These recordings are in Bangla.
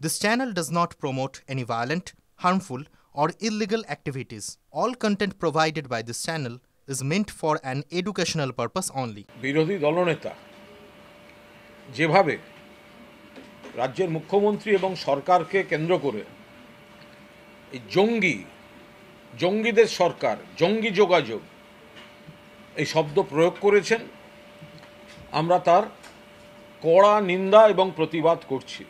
This channel does not promote any violent, harmful, or illegal activities. All content provided by this channel is meant for an educational purpose only. বিরোধী দলনেতা যেভাবে রাজ্যের মুখ্যমন্ত্রী এবং সরকারকে কেন্দ্র করে এই জঙ্গিদের সরকার, জঙ্গি যোগাযোগ এই শব্দ প্রয়োগ করেছেন, আমরা তার কড়া নিন্দা এবং প্রতিবাদ করছি।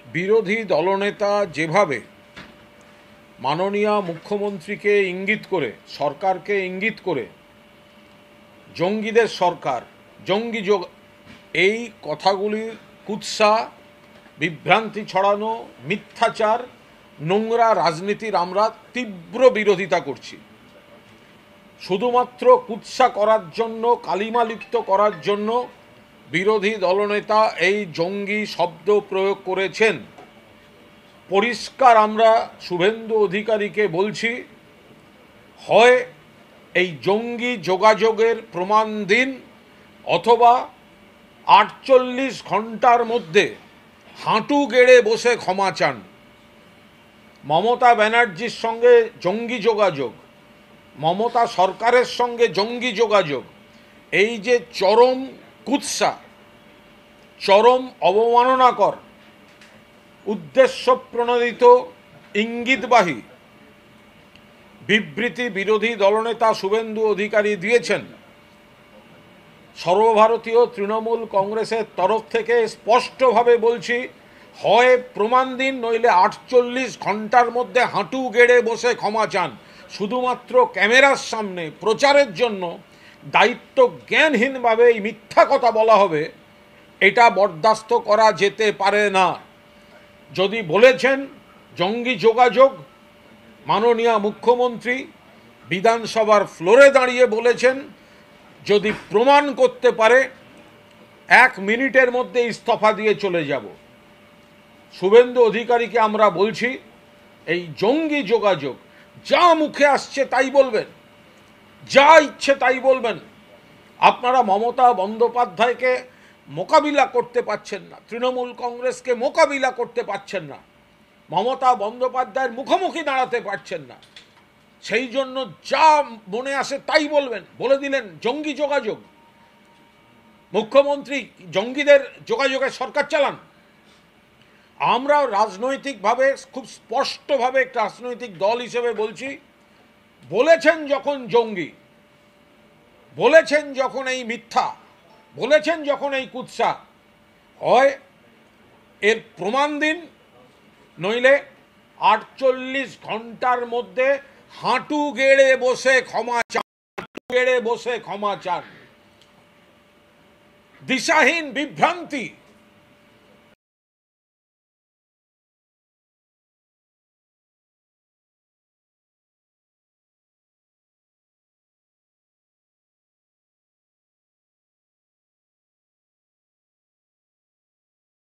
বিরোধী দলনেতা যেভাবে মাননীয় মুখ্যমন্ত্রীকে ইঙ্গিত করে, সরকারকে ইঙ্গিত করে জঙ্গিদের সরকার, জঙ্গি যোগ এই কথাগুলির কুৎসা, বিভ্রান্তি ছড়ানো, মিথ্যাচার, নোংরা রাজনীতির আমরা তীব্র বিরোধিতা করছি। শুধুমাত্র কুৎসা করার জন্য, কালিমালিপ্ত করার জন্য বিরোধী দলনেতা এই জঙ্গি শব্দ প্রয়োগ করেছেন। পরিষ্কার আমরা শুভেন্দু অধিকারীকে বলছি, হয় এই জঙ্গি যোগাযোগের প্রমাণ দিন, অথবা 48 ঘন্টার মধ্যে হাঁটু গেড়ে বসে ক্ষমা চান। মমতা ব্যানার্জির সঙ্গে জঙ্গি যোগাযোগ, মমতা সরকারের সঙ্গে জঙ্গি যোগাযোগ, এই যে চরম কুৎসা, চরম অবমাননাকর, উদ্দেশ্য প্রণোদিত, ইঙ্গিতবাহী বিবৃতি বিরোধী দলনেতা শুভেন্দু অধিকারী দিয়েছেন। সর্বভারতীয় তৃণমূল কংগ্রেসের তরফ থেকে স্পষ্টভাবে বলছি, হয় প্রমাণ দিন, নইলে 48 ঘন্টার মধ্যে হাঁটু গেড়ে বসে ক্ষমা চান। শুধুমাত্র ক্যামেরার সামনে প্রচারের জন্য দায়িত্ব জ্ঞানহীনভাবে এই মিথ্যা কথা বলা হবে, এটা বরদাস্ত করা যেতে পারে না। যদি বলেছেন জঙ্গি যোগাযোগ, মাননীয় মুখ্যমন্ত্রী বিধানসভার ফ্লোরে দাঁড়িয়ে বলেছেন, যদি প্রমাণ করতে পারে 1 মিনিটের মধ্যে ইস্তফা দিয়ে চলে যাব। শুভেন্দু অধিকারীকে আমরা বলছি, এই জঙ্গি যোগাযোগ যা মুখে আসছে তাই বলবেন, যা ইচ্ছে তাই বলবেন। আপনারা মমতা বন্দ্যোপাধ্যায়কে মোকাবিলা করতে পারছেন না, তৃণমূল কংগ্রেসকে মোকাবিলা করতে পারছেন না, মমতা বন্দ্যোপাধ্যায়ের মুখোমুখি দাঁড়াতে পারছেন না, সেই জন্য যা মনে আসে তাই বলবেন। বলে দিলেন জঙ্গি যোগাযোগ। মুখ্যমন্ত্রী জঙ্গিদের যোগাযোগের সরকার চালান। আমরা রাজনৈতিকভাবে খুব স্পষ্টভাবে একটা রাজনৈতিক দল হিসেবে বলছি, বলেছেন যখন জঙ্গি, বলেছেন যখন এই মিথ্যা, বলেছেন যখন এই কুৎসা, হয় এর প্রমাণ দিন, নইলে 48 ঘন্টার মধ্যে হাঁটু গেড়ে বসে ক্ষমা চান, হাঁটু গেড়ে বসে ক্ষমা চান। দিশাহীন বিভ্রান্তি